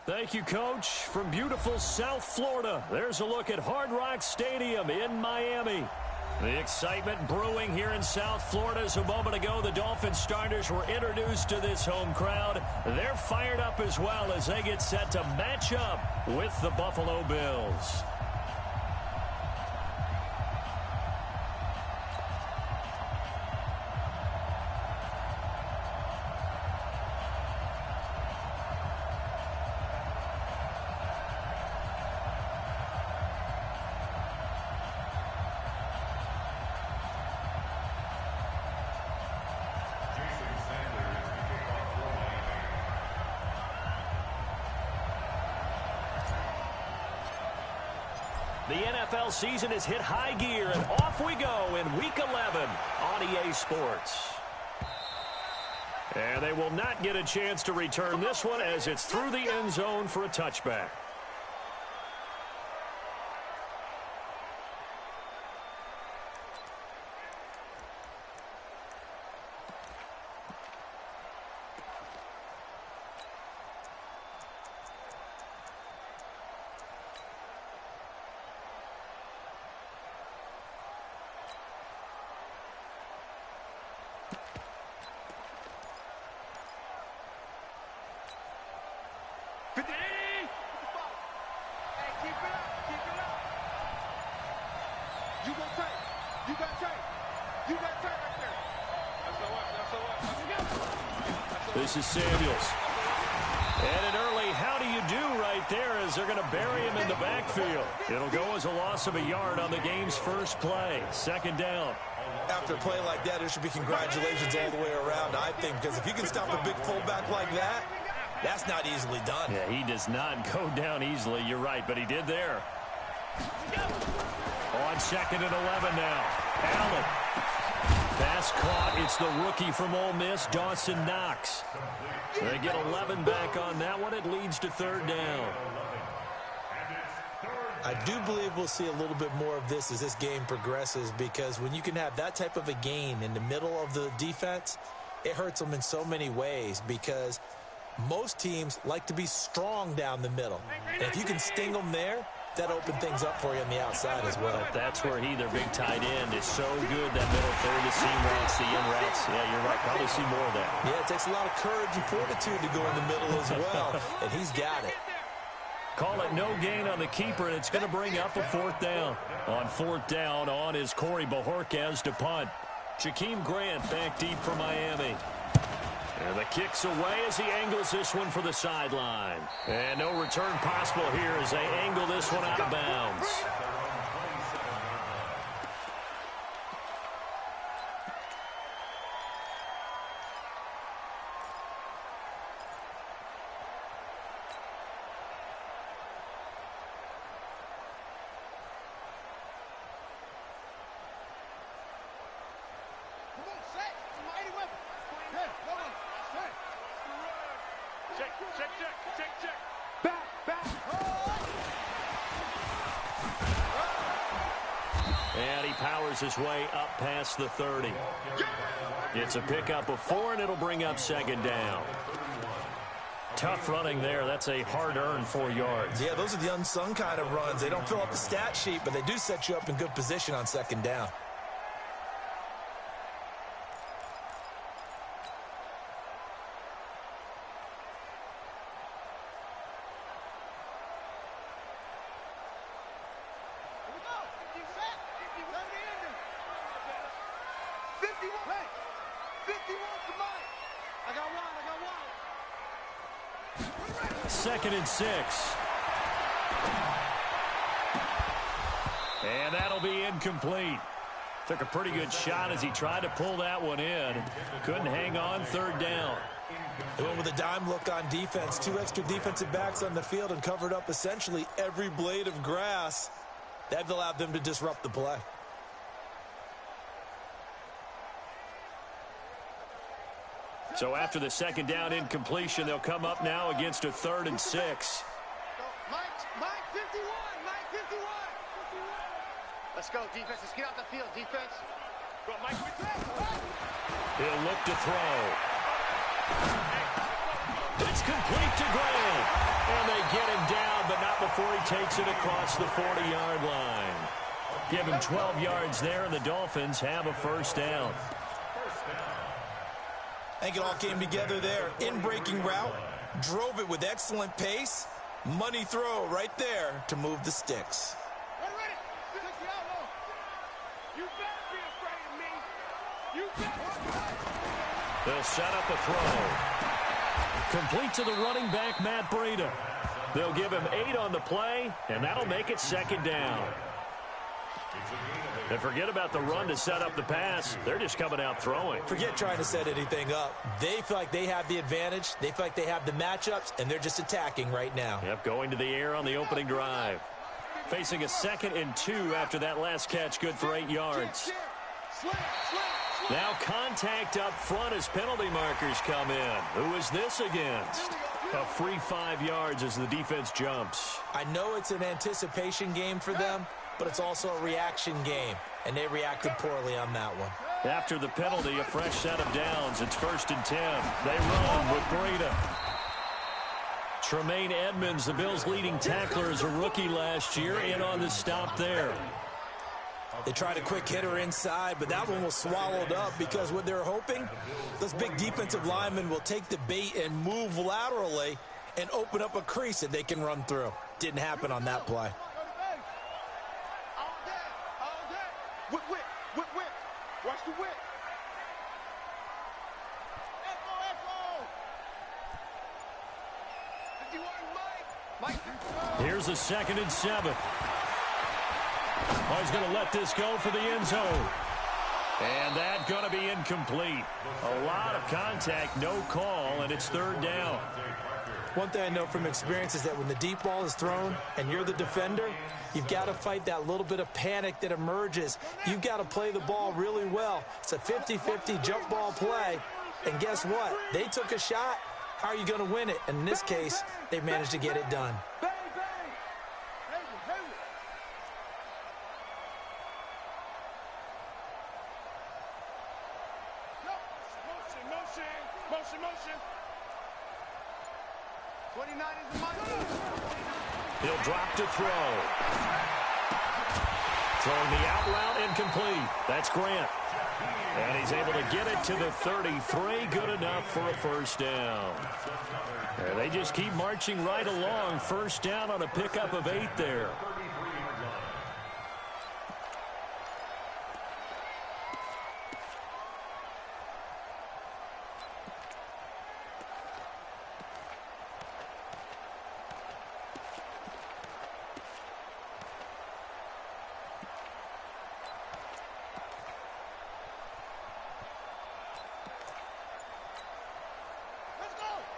Thank you, Coach. From beautiful South Florida, there's a look at Hard Rock Stadium in Miami. The excitement brewing here in South Florida as a moment ago the Dolphins starters were introduced to this home crowd. They're fired up as well as they get set to match up with the Buffalo Bills. The NFL season has hit high gear, and off we go in Week 11 on EA Sports. And they will not get a chance to return this one as it's through the end zone for a touchback. This is Samuels. And an early how do you do right there as they're going to bury him in the backfield. It'll go as a loss of a yard on the game's first play. Second down. After a play like that, there should be congratulations all the way around, I think, because if you can stop a big fullback like that, that's not easily done. Yeah, he does not go down easily. You're right, but he did there. On second and 11 now. Allen. Pass caught. It's the rookie from Ole Miss, Dawson Knox. They get 11 back on that one. It leads to third down. I do believe we'll see a little bit more of this as this game progresses, because when you can have that type of a gain in the middle of the defense, it hurts them in so many ways, because most teams like to be strong down the middle. And if you can sting them there, that opens things up for you on the outside as well. That's where he, their big tight end, is so good, that middle third, the seam routes, the in routes. Yeah, you're right. Probably see more of that. Yeah, it takes a lot of courage and fortitude to go in the middle as well, and he's got it. Call it no gain on the keeper, and it's going to bring up a fourth down. On fourth down, on is Corey Bojorquez to punt. Jakeem Grant back deep for Miami. And the kick's away as he angles this one for the sideline. And no return possible here as they angle this one out of bounds. And he powers his way up past the 30. It's a pickup of 4, and it'll bring up second down. Tough running there. That's a hard-earned 4 yards. Yeah, those are the unsung kind of runs. They don't fill up the stat sheet, but they do set you up in good position on second down. Second and 6. And that'll be incomplete. Took a pretty good shot as he tried to pull that one in. Couldn't hang on. Third down. They went with a dime look on defense. 2 extra defensive backs on the field and covered up essentially every blade of grass. That allowed them to disrupt the play. So after the second down incompletion, they'll come up now against a 3rd and 6. Mike 51, Mike 51. Let's go, defense. Let's get off the field, defense. Go, Mike. He'll look to throw. It's complete to Grant. And they get him down, but not before he takes it across the 40-yard line. Give him 12 yards there, and the Dolphins have a first down. I think it all came together there. In-breaking route, drove it with excellent pace. Money throw right there to move the sticks. They'll set up a throw. Complete to the running back, Matt Breida. They'll give him 8 on the play, and that'll make it second down. And forget about the run to set up the pass. They're just coming out throwing. Forget trying to set anything up. They feel like they have the advantage. They feel like they have the matchups, and they're just attacking right now. Yep, going to the air on the opening drive. Facing a 2nd and 2 after that last catch, good for 8 yards. Now contact up front as penalty markers come in. Who is this against? A free 5 yards as the defense jumps. I know it's an anticipation game for them, but it's also a reaction game, and they reacted poorly on that one. After the penalty, a fresh set of downs. It's 1st and 10. They run with Breida. Tremaine Edmonds, the Bills' leading tackler as a rookie last year, in on the stop there. They tried a quick hitter inside, but that one was swallowed up because what they're hoping, those big defensive linemen will take the bait and move laterally and open up a crease that they can run through. Didn't happen on that play. Whip. Watch the whip. Echo. 51, Mike. Here's a 2nd and 7. Oh, he's going to let this go for the end zone. And that's going to be incomplete. A lot of contact, no call, and it's 3rd down. One thing I know from experience is that when the deep ball is thrown and you're the defender, you've got to fight that little bit of panic that emerges. You've got to play the ball really well. It's a 50-50 jump ball play. And guess what? They took a shot. How are you going to win it? And in this case, they managed to get it done. Motion. 29 is the money. He'll drop to throw. Throwing the out route, incomplete. That's Grant. And he's able to get it to the 33. Good enough for a first down. And they just keep marching right along. First down on a pickup of 8 there.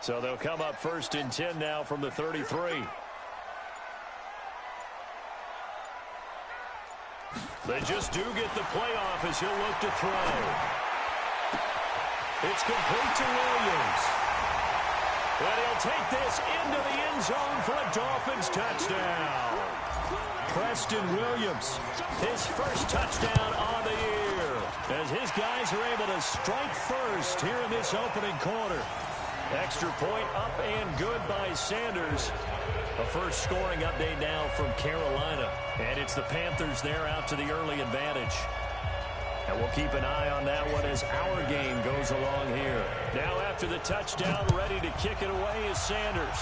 So they'll come up 1st and 10 now from the 33. They just do get the playoff as he'll look to throw. It's complete to Williams. And he'll take this into the end zone for a Dolphins touchdown. Preston Williams, his first touchdown on the year, as his guys are able to strike first here in this opening quarter. Extra point up and good by Sanders. A first scoring update now from Carolina. And it's the Panthers there out to the early advantage. And we'll keep an eye on that one as our game goes along here. Now after the touchdown, ready to kick it away is Sanders.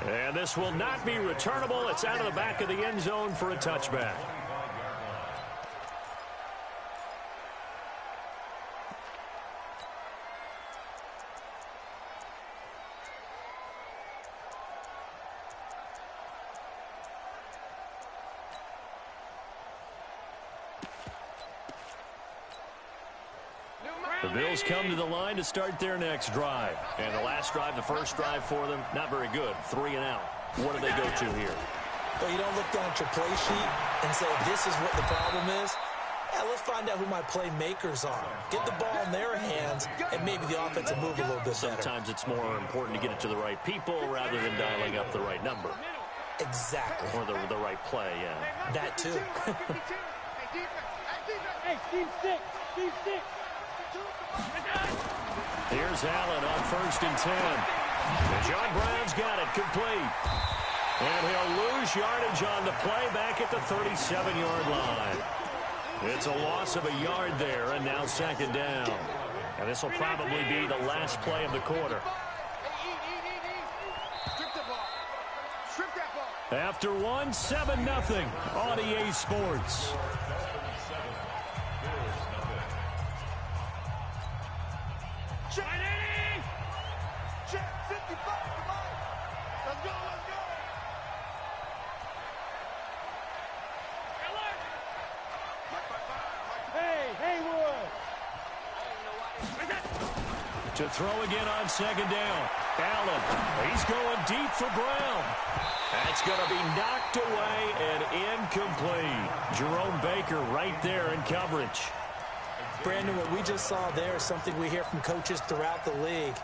And this will not be returnable. It's out of the back of the end zone for a touchback. The Bills come to the line to start their next drive. And the last drive, the first drive for them, not very good. 3 and out. What do they go to here? Well, you don't look down at your play sheet and say, this is what the problem is. Yeah, let's find out who my playmakers are. Get the ball in their hands, and maybe the offense will move a little bit better. Sometimes it's more important to get it to the right people rather than dialing up the right number. Exactly. Or the right play, yeah. That too. Hey, Steve 6. Here's Allen on 1st and 10. And John Brown's got it complete. And he'll lose yardage on the play back at the 37-yard line. It's a loss of a yard there, and now 2nd down. And this will probably be the last play of the quarter. After one, 7-0 on EA Sports. To throw again on 2nd down. Allen, he's going deep for Brown. That's going to be knocked away and incomplete. Jerome Baker right there in coverage. Brandon, what we just saw there is something we hear from coaches throughout the league.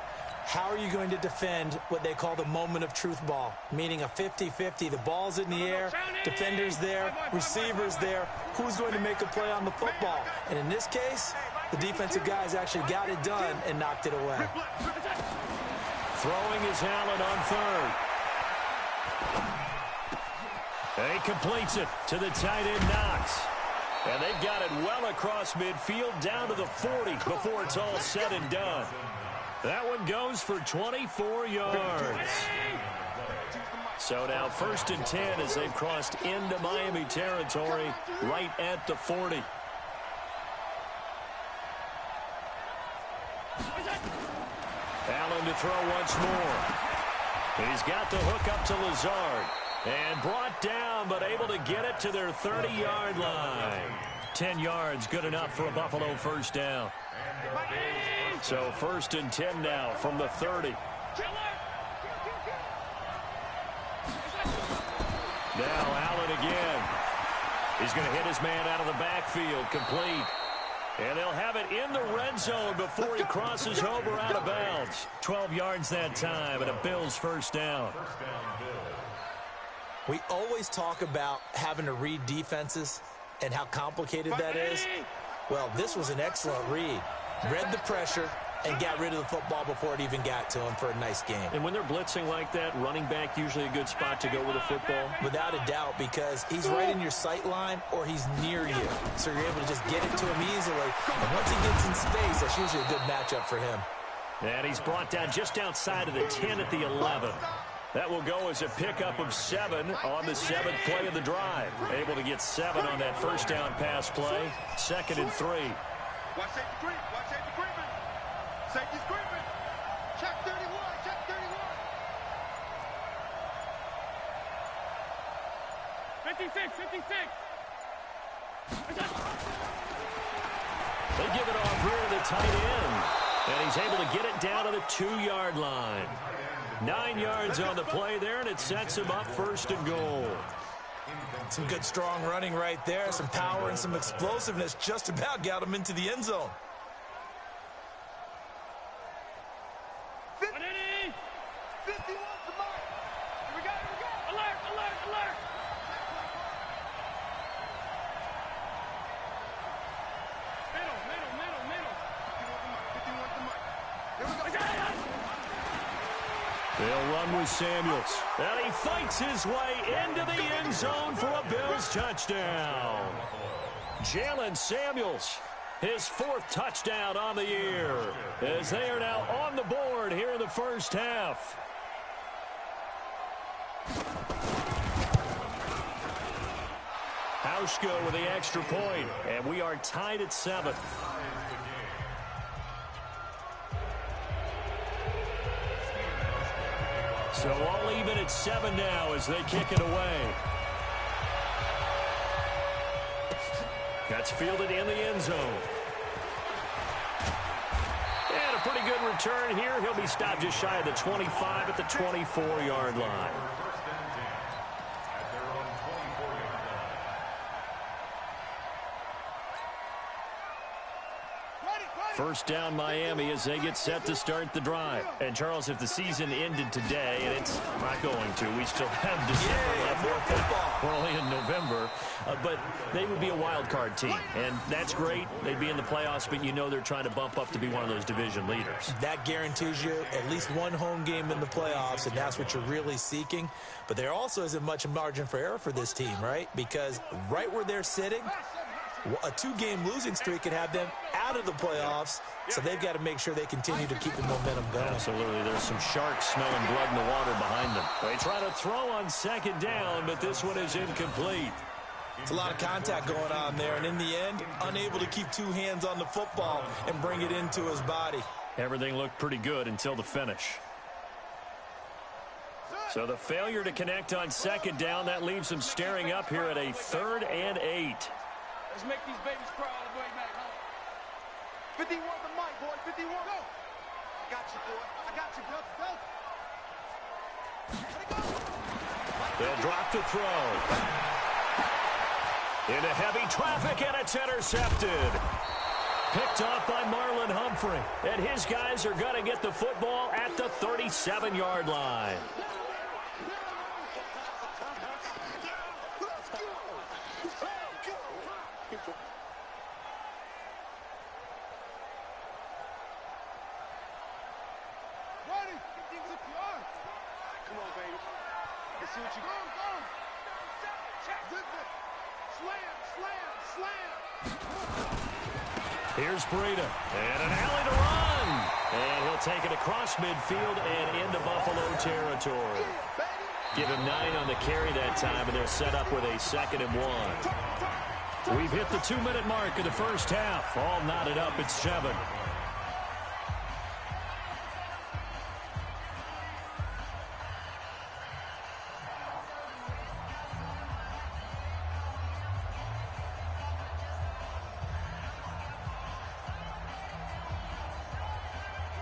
How are you going to defend what they call the moment of truth ball, meaning a 50-50? The ball's in the air, defenders there, receivers there. Who's going to make a play on the football? And in this case, the defensive guys actually got it done and knocked it away. Throwing is Allen on 3rd. And he completes it to the tight end, Knox. And they've got it well across midfield down to the 40 before it's all said and done. That one goes for 24 yards. So now 1st and 10 as they've crossed into Miami territory right at the 40. Allen to throw once more. He's got the hook up to Lazard. And brought down, but able to get it to their 30-yard line. 10 yards, good enough for a Buffalo 1st down. So 1st and 10 now from the 30. Now Allen again. He's going to hit his man out of the backfield, complete. And they'll have it in the red zone before he crosses over out of bounds. 12 yards that time, and a Bills 1st down. We always talk about having to read defenses and how complicated that is. Well, this was an excellent read. Read the pressure and got rid of the football before it even got to him for a nice game. And when they're blitzing like that, running back usually a good spot to go with the football? Without a doubt, because he's right in your sight line or he's near you. So you're able to just get it to him easily. And once he gets in space, that's usually a good matchup for him. And he's brought down just outside of the 10 at the 11. That will go as a pickup of 7 on the 7th play of the drive. Able to get 7 on that 1st down pass play. 2nd and 3. Watch safety creep. Watch safety creeping. Safety's creeping. Check 31. Check 31. 56. 56. They give it off here to the tight end. And he's able to get it down to the 2-yard line. 9 yards on the play there, and it sets him up 1st and goal. Some good strong running right there. Some power and some explosiveness just about got him into the end zone. 51 to Mark. Here we go. Here we go. Alert, alert, alert. Middle, middle, middle, middle. 51 to Mark. Here we go. They'll run with Samuels. And he fights his way into the end zone for a Bills touchdown. Jalen Samuels, his 4th touchdown on the year, as they are now on the board here in the 1st half. Hauschko with the extra point, and we are tied at 7. So all even at 7 now as they kick it away. That's fielded in the end zone. And a pretty good return here. He'll be stopped just shy of the 25 at the 24-yard line. Ready. First down Miami as they get set to start the drive. And, Charles, if the season ended today, and it's not going to, we still have December left. We're only in November. But they would be a wild card team, and that's great. They'd be in the playoffs, but you know they're trying to bump up to be one of those division leaders. That guarantees you at least one home game in the playoffs, and that's what you're really seeking. But there also isn't much margin for error for this team, right? Because right where they're sitting, a 2-game losing streak could have them out of the playoffs, so they've got to make sure they continue to keep the momentum going. Absolutely. There's some sharks smelling blood in the water behind them. They try to throw on second down, but this one is incomplete. It's a lot of contact going on there, and in the end, unable to keep 2 hands on the football and bring it into his body. Everything looked pretty good until the finish. So the failure to connect on second down, that leaves them staring up here at a 3rd and 8. Let's make these babies cry all the way back home. 51 the mic, boy. 51. Go. I got you, boy. I got you, bro. Go. They'll drop to throw. Into heavy traffic, and it's intercepted. Picked off by Marlon Humphrey. And his guys are going to get the football at the 37-yard line. Come on, baby. Let's see what you got. Here's Breida. And an alley to run. And he'll take it across midfield and into Buffalo territory. Give him 9 on the carry that time, and they're set up with a 2nd and 1. We've hit the 2-minute mark of the first half. All knotted up at 7.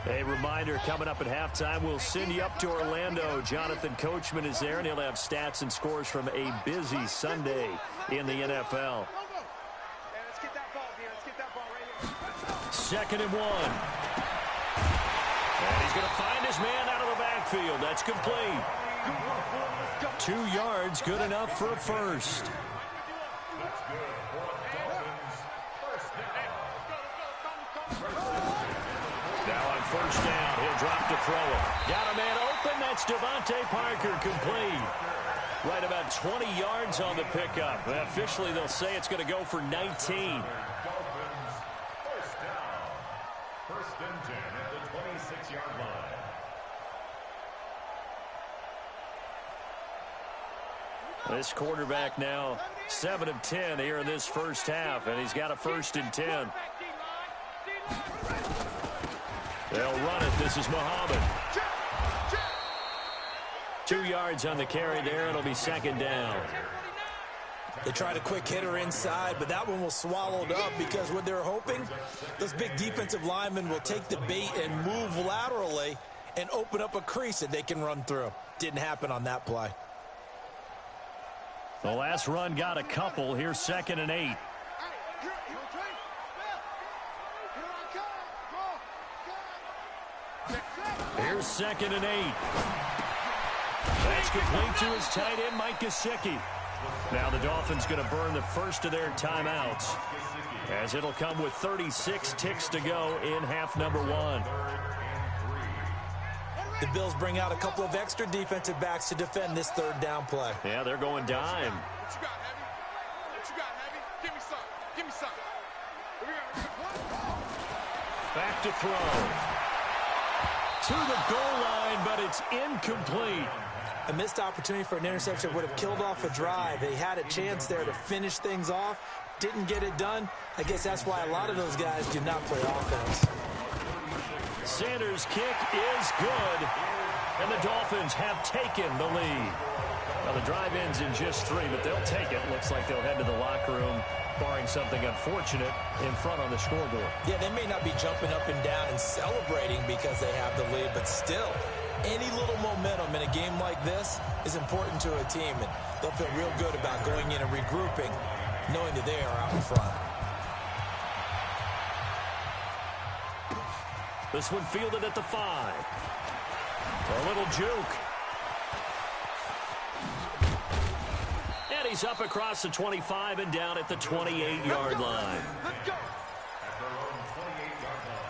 A reminder, coming up at halftime, we'll send you up to Orlando. Jonathan Coachman is there, and he'll have stats and scores from a busy Sunday in the NFL. Let's get that ball here. Let's get that ball right here. 2nd and 1. And he's going to find his man out of the backfield. That's complete. 2 yards, good enough for a first. First down, he'll drop to throw it. Got a man open, that's Devontae Parker, complete. Right about 20 yards on the pickup. Officially, they'll say it's going to go for 19. First down. First and 10 at the 26-yard line. This quarterback now 7 of 10 here in this first half, and he's got a 1st and 10. They'll run it. This is Muhammad. 2 yards on the carry there. It'll be 2nd down. They tried a quick hitter inside, but that one was swallowed up because what they're hoping, those big defensive linemen will take the bait and move laterally and open up a crease that they can run through. Didn't happen on that play. The last run got a couple. Here's 2nd and 8. Here's 2nd and 8. That's complete to his tight end, Mike Gesicki. Now the Dolphins going to burn the first of their timeouts, as it'll come with 36 ticks to go in half number 1. The Bills bring out a couple of extra defensive backs to defend this 3rd down play. Yeah, they're going dime. What you got, Heavy? What you got, Heavy? Give me some. Give me some. Back to throw. To the goal line, but it's incomplete. A missed opportunity for an interception would have killed off a drive. They had a chance there to finish things off. Didn't get it done. I guess that's why a lot of those guys do not play offense. Sanders' kick is good, and the Dolphins have taken the lead. Now the drive ends in just 3, but they'll take it. Looks like they'll head to the locker room, barring something unfortunate in front on the scoreboard. Yeah, they may not be jumping up and down and celebrating because they have the lead, but still, any little momentum in a game like this is important to a team, and they'll feel real good about going in and regrouping, knowing that they are out in front. This one fielded at the 5. A little juke. And he's up across the 25 and down at the 28-yard line. Let's go. At their own 28-yard line.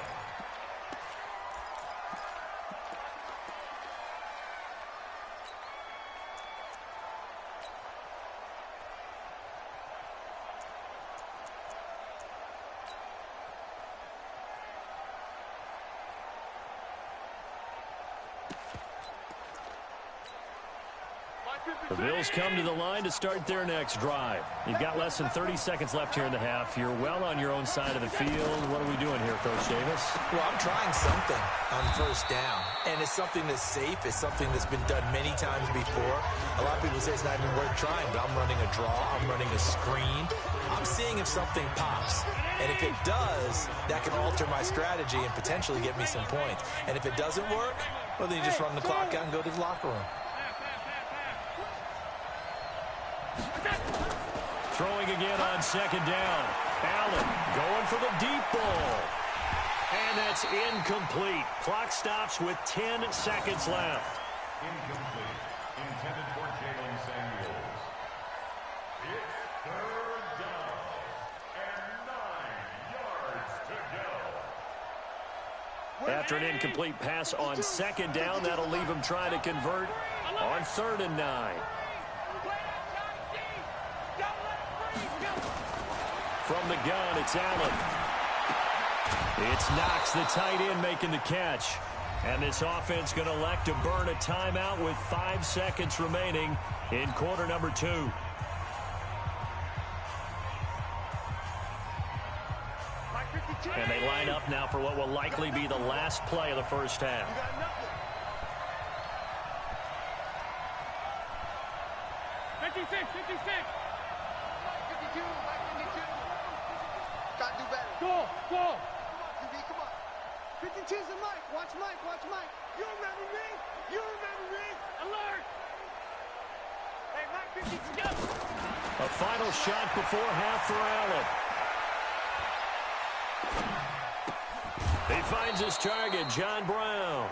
The Bills come to the line to start their next drive. You've got less than 30 seconds left here in the half. You're well on your own side of the field. What are we doing here, Coach Davis? Well, I'm trying something on first down, and it's something that's safe. It's something that's been done many times before. A lot of people say it's not even worth trying, but I'm running a draw. I'm running a screen. I'm seeing if something pops, and if it does, that can alter my strategy and potentially get me some points. And if it doesn't work, well, then you just run the clock out and go to the locker room. Throwing again on second down. Allen going for the deep ball. And that's incomplete. Clock stops with 10 seconds left. Incomplete. Intended for Jalen Samuels. It's third down. And 9 yards to go. After an incomplete pass on second down, that'll leave him trying to convert on 3rd and 9. From the gun, it's Allen. It's Knox, the tight end, making the catch. And this offense going to elect to burn a timeout with 5 seconds remaining in quarter number 2. And they line up now for what will likely be the last play of the first half. 56, 56. 52, Mike 52. Gotta do better. Go. Come on, QB, come on. 52's a Mike. Watch Mike, watch Mike. You remember me? You remember me? Alert! Hey, Mike 52, go! A final shot before half for Allen. He finds his target, John Brown.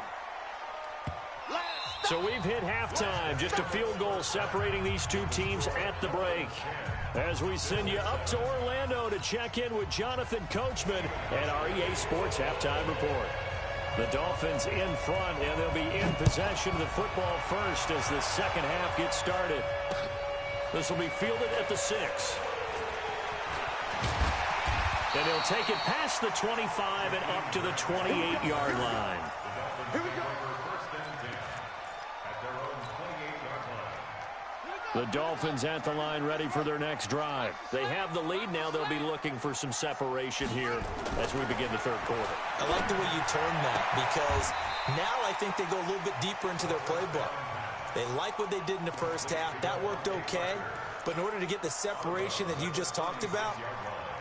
So we've hit halftime. Just a field goal separating these two teams at the break. As we send you up to Orlando to check in with Jonathan Coachman and our EA Sports Halftime Report. The Dolphins in front, and they'll be in possession of the football first as the second half gets started. This will be fielded at the 6. And he'll take it past the 25 and up to the 28-yard line. Here we go. The Dolphins at the line ready for their next drive. They have the lead. Now they'll be looking for some separation here as we begin the third quarter. I like the way you term that because now I think they go a little bit deeper into their playbook. They like what they did in the first half. That worked okay. But in order to get the separation that you just talked about,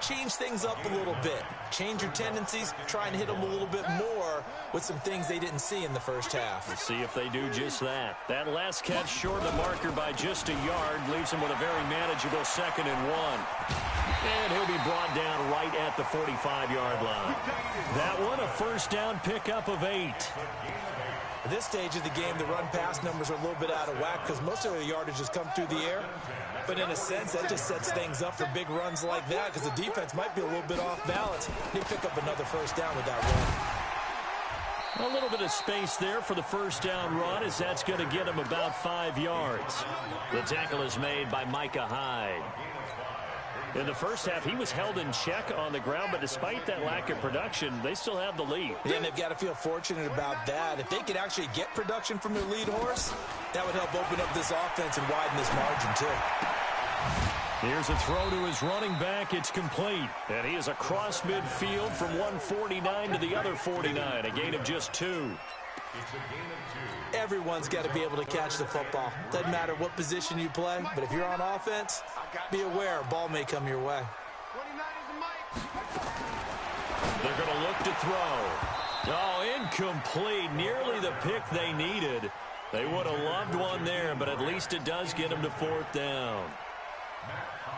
change things up a little bit. Change your tendencies. Try and hit them a little bit more with some things they didn't see in the first half. We'll see if they do just that. That last catch short of the marker by just a yard leaves him with a very manageable 2nd and 1. And he'll be brought down right at the 45-yard line. That one, a first down pickup of 8. At this stage of the game, the run-pass numbers are a little bit out of whack because most of the yardage has come through the air. But in a sense, that just sets things up for big runs like that because the defense might be a little bit off balance. They pick up another first down with that run. A little bit of space there for the first down run as that's going to get him about 5 yards. The tackle is made by Micah Hyde. In the first half, he was held in check on the ground, but despite that lack of production, they still have the lead. Yeah, and they've got to feel fortunate about that. If they could actually get production from their lead horse, that would help open up this offense and widen this margin, too. Here's a throw to his running back. It's complete. And he is across midfield from 149 to the other 49. A gain of just 2. It's a gain of 2. Everyone's got to be able to catch the football. Doesn't matter what position you play, but if you're on offense, be aware a ball may come your way. 29 is a Mike. They're going to look to throw. Oh, incomplete. Nearly the pick they needed. They would have loved one there, but at least it does get them to 4th down.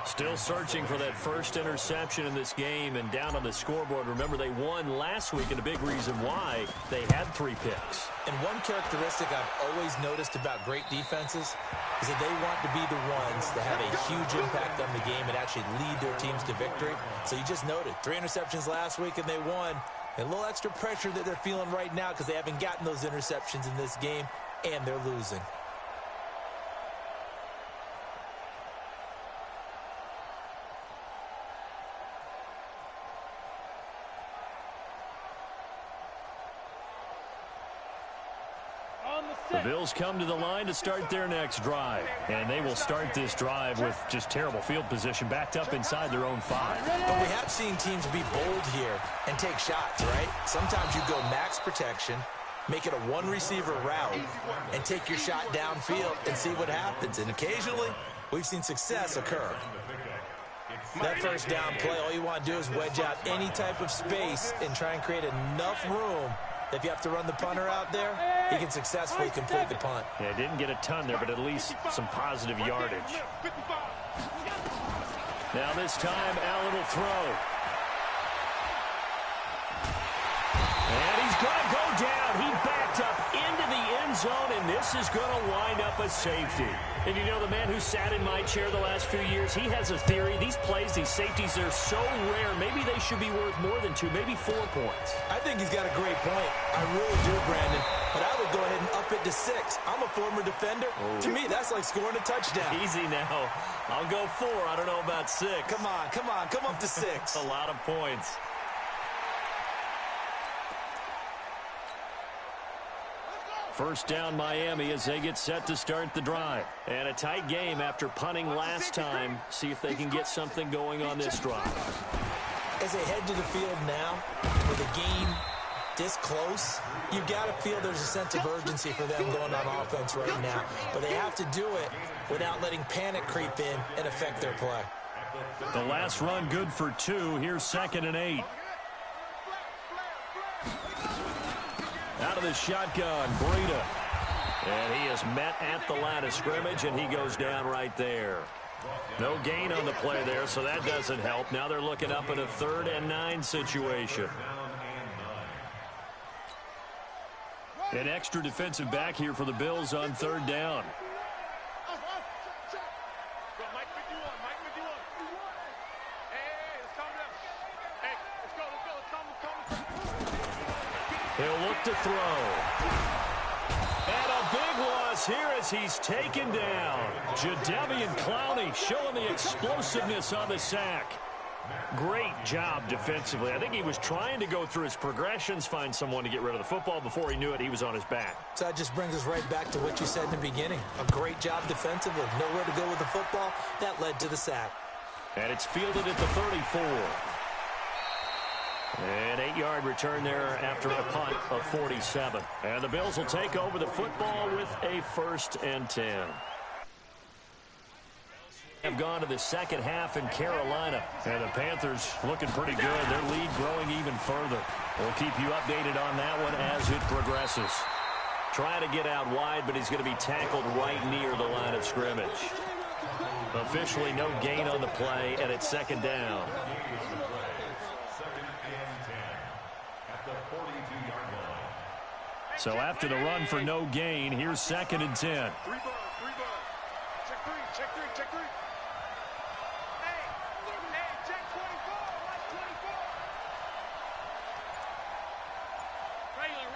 Still searching for that first interception in this game and down on the scoreboard. Remember, they won last week, and a big reason why they had 3 picks. And one characteristic I've always noticed about great defenses is that they want to be the ones that have a huge impact on the game and actually lead their teams to victory. So you just noted 3 interceptions last week, and they won. And a little extra pressure that they're feeling right now because they haven't gotten those interceptions in this game, and they're losing. The Bills come to the line to start their next drive. And they will start this drive with just terrible field position, backed up inside their own 5. But we have seen teams be bold here and take shots, right? Sometimes you go max protection, make it a one-receiver route, and take your shot downfield and see what happens. And occasionally, we've seen success occur. That first down play, all you want to do is wedge out any type of space and try and create enough room. If you have to run the punter out there, he can successfully complete the punt. Yeah, didn't get a ton there, but at least some positive yardage. Now this time, Allen will throw. And he's going to go down. He backed up into the end zone, and this is going to wind up a safety. And you know, the man who sat in my chair the last few years, he has a theory. These plays, these safeties, they're so rare. Maybe they should be worth more than 2, maybe 4 points. I think he's got a great point. I really do, Brandon. But I would go ahead and up it to 6. I'm a former defender. To me, that's like scoring a touchdown. Easy now. I'll go 4. I don't know about 6. Come on. Come up to 6. A lot of points. First down, Miami, as they get set to start the drive. And a tight game after punting last time. See if they can get something going on this drive. As they head to the field now, with a game this close, you've got to feel there's a sense of urgency for them going on offense right now. But they have to do it without letting panic creep in and affect their play. The last run good for 2. Here's 2nd and 8. Out of the shotgun, Breida. And he is met at the line of scrimmage, and he goes down right there. No gain on the play there, so that doesn't help. Now they're looking up at a 3rd and 9 situation. An extra defensive back here for the Bills on 3rd down. He'll look to throw. And a big loss here as he's taken down. Jadeveon Clowney showing the explosiveness on the sack. Great job defensively. I think he was trying to go through his progressions, find someone to get rid of the football. Before he knew it, he was on his back. So that just brings us right back to what you said in the beginning. A great job defensively. Nowhere to go with the football. That led to the sack. And it's fielded at the 34. An 8-yard return there after a punt of 47. And the Bills will take over the football with a 1st and 10. Have gone to the second half in Carolina. And the Panthers looking pretty good. Their lead growing even further. We'll keep you updated on that one as it progresses. Trying to get out wide, but he's going to be tackled right near the line of scrimmage. Officially no gain on the play, and it's 2nd down. So after the run for no gain, here's 2nd and 10. 3 bud. Check 3. Hey, check 24. Watch 24. Regular.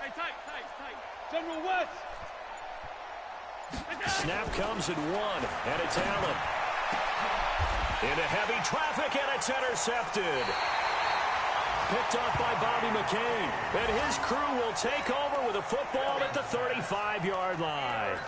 Hey, tight. General West. Snap comes at 1, and it's Allen. Into heavy traffic, and it's intercepted. Picked off by Bobby McCain. And his crew will take over with a football at the 35-yard line.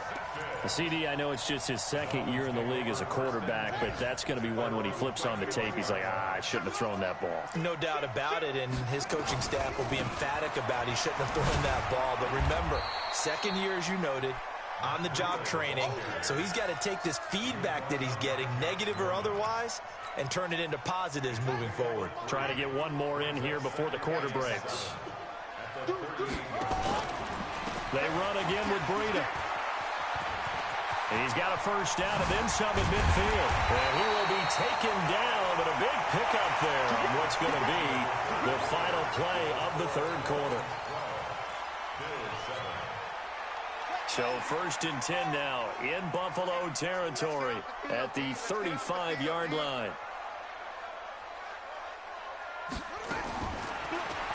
CD, I know it's just his 2nd year in the league as a quarterback, but that's going to be one when he flips on the tape. He's like, I shouldn't have thrown that ball. No doubt about it, and his coaching staff will be emphatic about he shouldn't have thrown that ball. But remember, 2nd year, as you noted, on-the-job training. So he's got to take this feedback that he's getting, negative or otherwise, and turn it into positives moving forward. Trying to get one more in here before the quarter breaks. They run again with Breida. He's got a first down and then some at midfield. And he will be taken down, but a big pickup there on what's going to be the final play of the third quarter. So 1st and 10 now in Buffalo territory at the 35-yard line.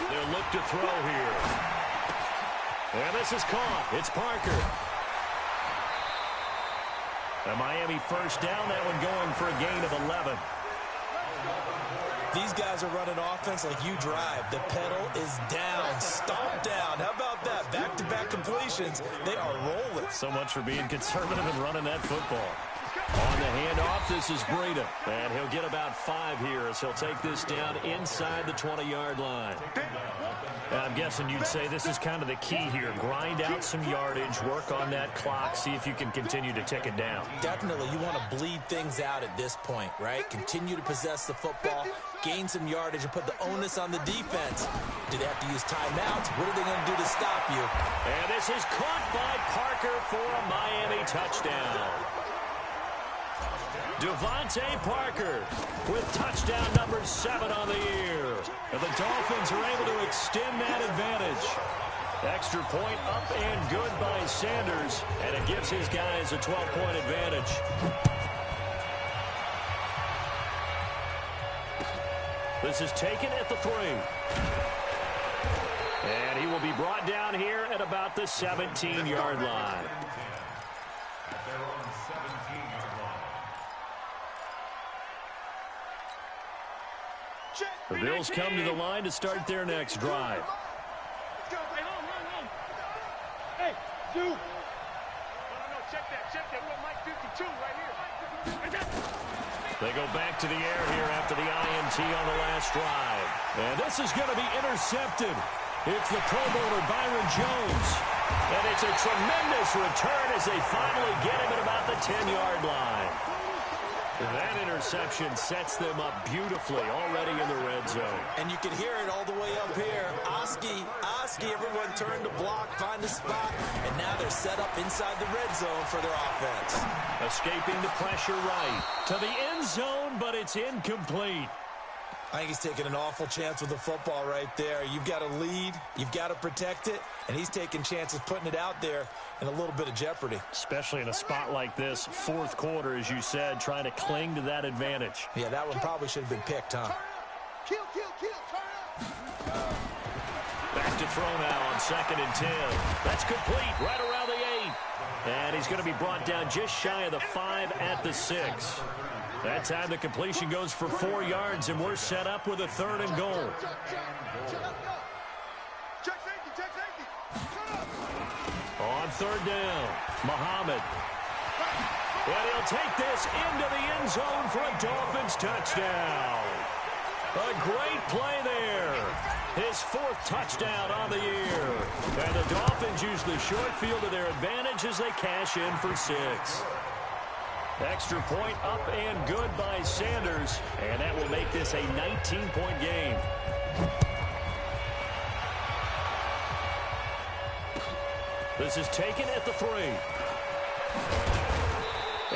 They'll look to throw here. And this is caught. It's Parker. A Miami first down, that one going for a gain of 11. These guys are running offense like you drive. The pedal is down, stomp down. How about that? Back-to-back completions. They are rolling. So much for being conservative and running that football. On the handoff, this is Breida. And he'll get about 5 here as he'll take this down inside the 20-yard line. And I'm guessing you'd say this is kind of the key here. Grind out some yardage, work on that clock, see if you can continue to tick it down. Definitely. You want to bleed things out at this point, right? Continue to possess the football, gain some yardage, and put the onus on the defense. Do they have to use timeouts? What are they going to do to stop you? And this is caught by Parker for a Miami touchdown. Devontae Parker with touchdown number 7 on the year. And the Dolphins are able to extend that advantage. Extra point up and good by Sanders. And it gives his guys a 12-point advantage. This is taken at the 3. And he will be brought down here at about the 17-yard line. The Bills come to the line to start their next drive. Hey, you. No, check that. We got Mike 52 right here. They go back to the air here after the INT on the last drive. And this is going to be intercepted. It's the Pro Bowler Byron Jones. And it's a tremendous return as they finally get him at about the 10-yard line. That interception sets them up beautifully already in the red zone. And you can hear it all the way up here. Oski, everyone turned to block, find a spot, and now they're set up inside the red zone for their offense. Escaping the pressure right to the end zone, but it's incomplete. I think he's taking an awful chance with the football right there. You've got to lead, you've got to protect it, and he's taking chances putting it out there in a little bit of jeopardy. Especially in a spot like this, fourth quarter, as you said, trying to cling to that advantage. Yeah, that one probably should have been picked, huh? Kill, turn up. Back to throw now on 2nd and 10. That's complete right around the 8. And he's going to be brought down just shy of the 5 at the 6. That time the completion goes for 4 yards, and we're set up with a 3rd and goal. Check safety. On 3rd down, Muhammad. And he'll take this into the end zone for a Dolphins touchdown. A great play there. His 4th touchdown on the year. And the Dolphins use the short field to their advantage as they cash in for 6. Extra point up and good by Sanders. And that will make this a 19-point game. This is taken at the 3.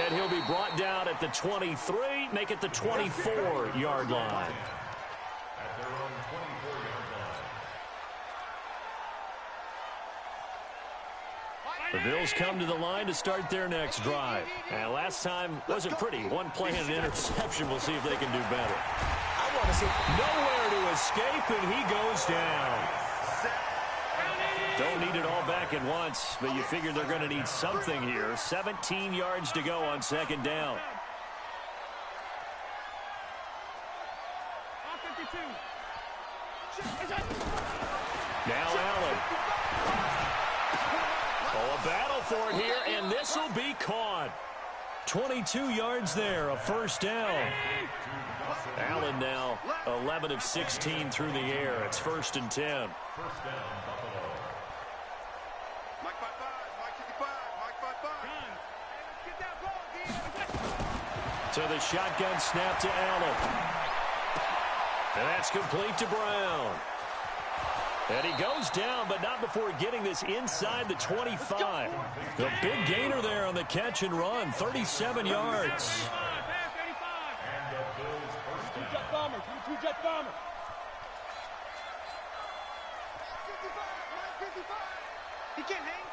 And he'll be brought down at the 23, make it the 24-yard line. At their own 24-yard line. The Bills come to the line to start their next drive. And last time wasn't pretty. One play and an interception. We'll see if they can do better. I want to see Nowhere to escape, and he goes down. Don't need it all back at once, but you figure they're going to need something here. 17 yards to go on 2nd down. Now Allen. Oh, a battle for it here, and this will be caught. 22 yards there, a 1st down. Allen now 11 of 16 through the air. It's 1st and 10. 1st down, Buffalo. Mike 55, Mike 55, Mike 55. To the shotgun snap to Allen. And that's complete to Brown. And he goes down, but not before getting this inside the 25. The big gainer there on the catch and run, 37 yards. Two-jet bomber. Two-jet bomber. 55. He can't hang.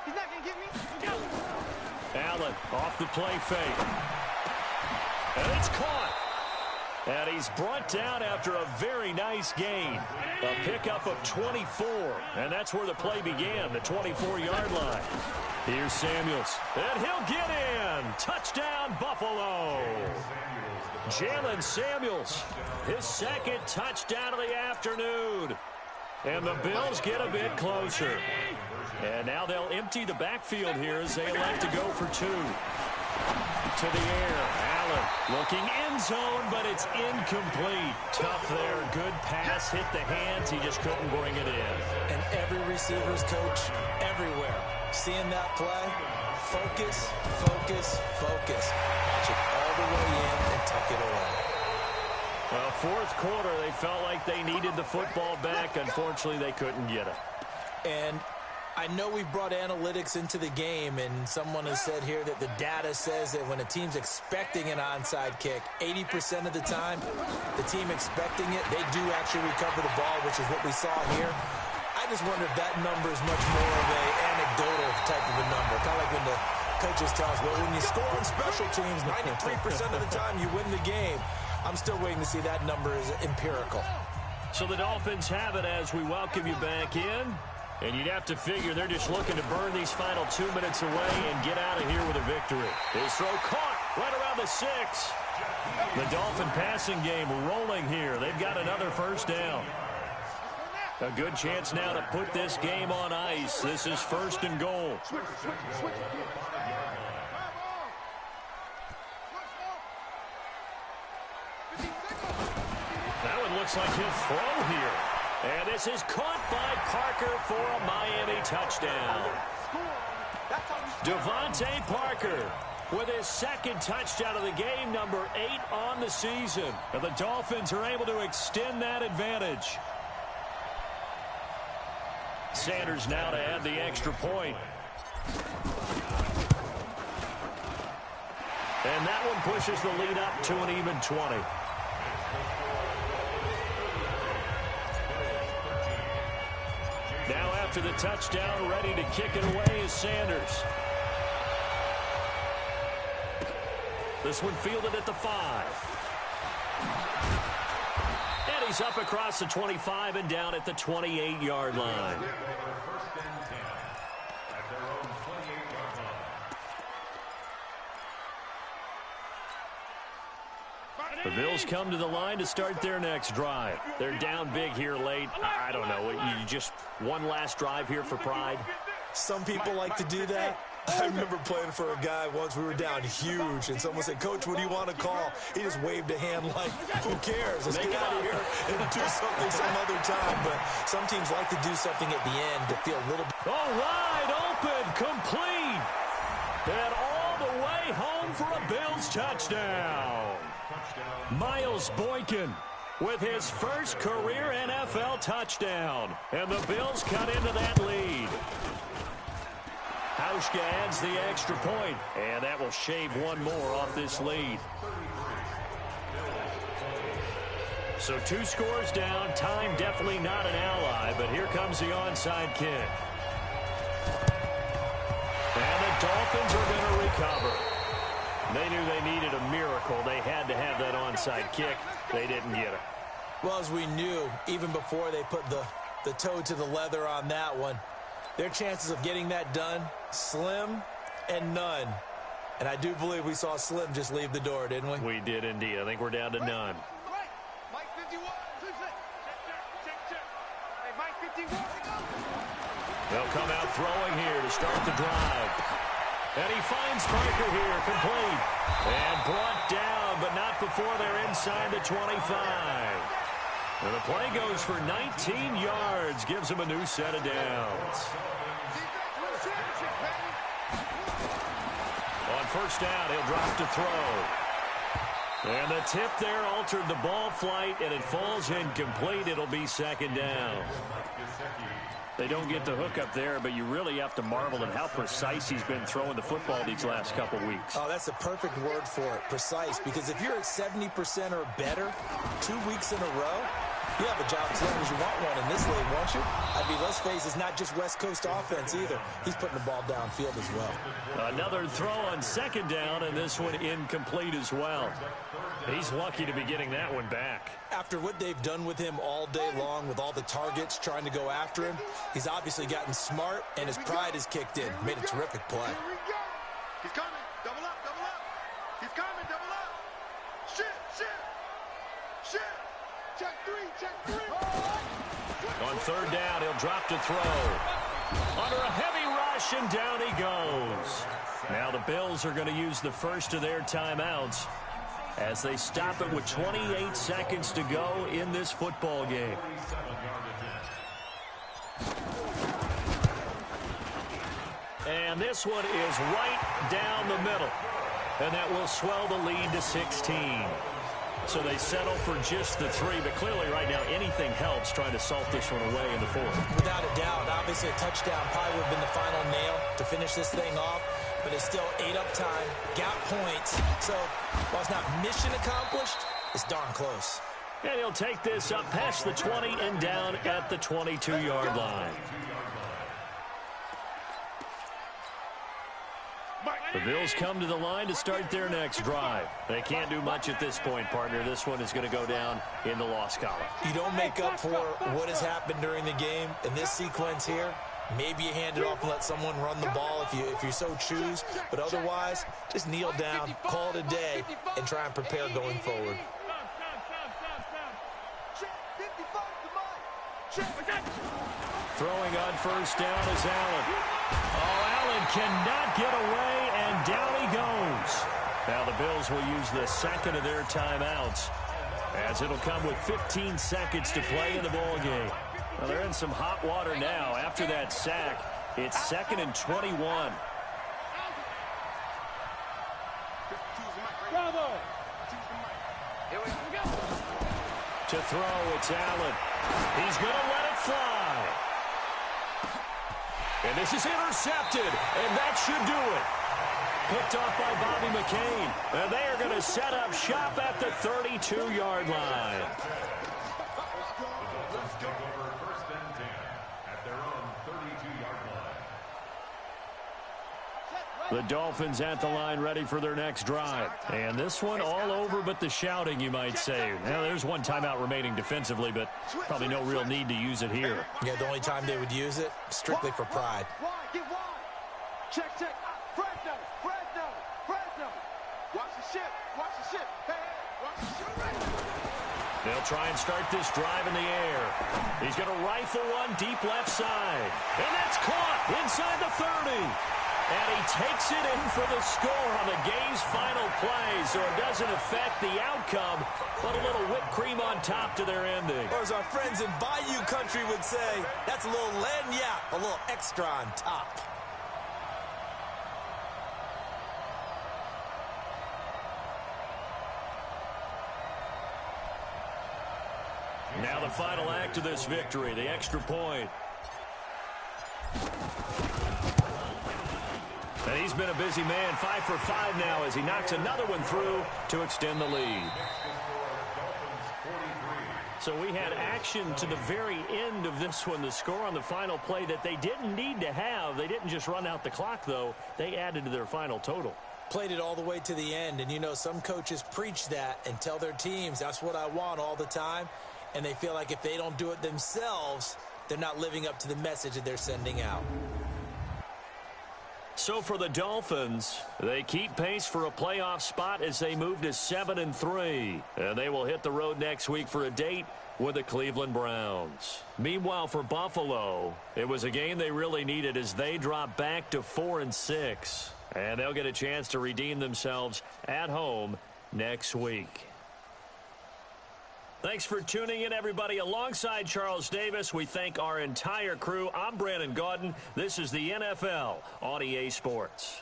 He's not going to get me. Allen off the play fake. And it's caught. And he's brought down after a very nice gain. A pickup of 24. And that's where the play began, the 24-yard line. Here's Samuels. And he'll get in. Touchdown, Buffalo. Jalen Samuels, his second touchdown of the afternoon. And the Bills get a bit closer. And now they'll empty the backfield here as they elect to go for two. To the air, Allen looking end zone, but it's incomplete. Tough there, good pass, hit the hands, he just couldn't bring it in. And every receiver's coach everywhere, seeing that play, focus, focus, focus. Watch it all the way in and tuck it away. Well, fourth quarter, they felt like they needed the football back. Unfortunately, they couldn't get it. And I know we've brought analytics into the game, and someone has said here that the data says that when a team's expecting an onside kick, 80% of the time, the team expecting it, they do actually recover the ball, which is what we saw here. I just wonder if that number is much more of an anecdotal type of a number. Kind of like when the coaches tell us, well, when you score on special teams, 93% of the time you win the game. I'm still waiting to see that number is empirical. So the Dolphins have it as we welcome you back in. And you'd have to figure they're just looking to burn these final 2 minutes away and get out of here with a victory. His throw caught right around the 6. The Dolphin passing game rolling here. They've got another first down. A good chance now to put this game on ice. This is first and goal. That one looks like he'll throw here. And this is caught by Parker for a Miami touchdown. Devontae Parker with his second touchdown of the game, number 8 on the season. And the Dolphins are able to extend that advantage. Sanders now to add the extra point. And that one pushes the lead up to an even 20. Now after the touchdown, ready to kick it away is Sanders. This one fielded at the 5. And he's up across the 25 and down at the 28-yard line. The Bills come to the line to start their next drive. They're down big here late. I don't know. You just one last drive here for pride? Some people like to do that. I remember playing for a guy once. We were down huge, and someone said, "Coach, what do you want to call?" He just waved a hand like, who cares? Let's get out of here and do something some other time. But some teams like to do something at the end to feel a little bit. Oh, wide open, complete. And all the way home for a Bills touchdown. Miles Boykin with his first career NFL touchdown. And the Bills cut into that lead. Hauschka adds the extra point, and that will shave one more off this lead. So 2 scores down. Time definitely not an ally, but here comes the onside kick. And the Dolphins are going to recover. They knew they needed a miracle. They had to have that onside kick. They didn't get it. Well, as we knew, even before they put the toe to the leather on that one, their chances of getting that done, slim and none. And I do believe we saw Slim just leave the door, didn't we? We did indeed. I think we're down to none. Mike 51. Check. Hey, Mike 51. They'll come out throwing here to start the drive. And he finds Parker here, complete. And brought down, but not before they're inside the 25. And the play goes for 19 yards, gives him a new set of downs. On first down, he'll drop to throw. And the tip there altered the ball flight, and it falls incomplete. It'll be second down. They don't get the hook up there, but you really have to marvel at how precise he's been throwing the football these last couple weeks. Oh, that's a perfect word for it, precise, because if you're at 70% or better 2 weeks in a row, you have a job as long as you want one in this league, won't you? I mean, let's face it, it's not just West Coast offense either. He's putting the ball downfield as well. Another throw on second down, and this one incomplete as well. He's lucky to be getting that one back. After what they've done with him all day long, with all the targets trying to go after him, he's obviously gotten smart, and his pride has kicked in. Made a terrific play. Here we go. He's coming. Double up, double up. He's coming, double up. Shit. Check three. On third down, he'll drop to throw. Under a heavy rush, and down he goes. Now the Bills are going to use the first of their timeouts as they stop it with 28 seconds to go in this football game. And this one is right down the middle. And that will swell the lead to 16. So they settle for just the 3, but clearly right now anything helps trying to salt this one away in the fourth. Without a doubt, obviously a touchdown probably would have been the final nail to finish this thing off, but it's still 8 up time, got points. So while it's not mission accomplished, it's darn close. And he'll take this up past the 20 and down at the 22-yard line. The Bills come to the line to start their next drive. They can't do much at this point, partner. This one is going to go down in the loss column. You don't make up for what has happened during the game in this sequence here. Maybe you hand it off and let someone run the ball if you so choose. But otherwise, just kneel down, call it a day, and try and prepare going forward. Throwing on first down is Allen. Oh, Allen cannot get away, and down he goes. Now the Bills will use the second of their timeouts, as it'll come with 15 seconds to play in the ball game. Well, they're in some hot water now. After that sack, it's 2nd and 21. To throw, it's Allen. He's going to let it fly. And this is intercepted, and that should do it. Picked off by Bobby McCain. And they are going to set up shop at the 32-yard line. The Dolphins at the line ready for their next drive. And this one all over but the shouting, you might say. Now, there's one timeout remaining defensively, but probably no real need to use it here. Yeah, the only time they would use it, strictly for pride. Get wide. Check. Fresno. Watch the ship. Hey, watch the ship. They'll try and start this drive in the air. He's going to rifle one deep left side. And that's caught inside the 30. And he takes it in for the score on the game's final play, so it doesn't affect the outcome, but a little whipped cream on top to their ending. Or as our friends in Bayou country would say, that's a little lagniappe, a little extra on top. Now the final act of this victory, the extra point. And he's been a busy man, 5 for 5 now as he knocks another one through to extend the lead. So we had action to the very end of this one, the score on the final play that they didn't need to have. They didn't just run out the clock, though. They added to their final total. Played it all the way to the end, and you know some coaches preach that and tell their teams, that's what I want all the time, and they feel like if they don't do it themselves, they're not living up to the message that they're sending out. So for the Dolphins, they keep pace for a playoff spot as they move to 7-3. And they will hit the road next week for a date with the Cleveland Browns. Meanwhile, for Buffalo, it was a game they really needed as they drop back to 4-6. And they'll get a chance to redeem themselves at home next week. Thanks for tuning in, everybody. Alongside Charles Davis, we thank our entire crew. I'm Brandon Gaudin. This is the NFL on EA Sports.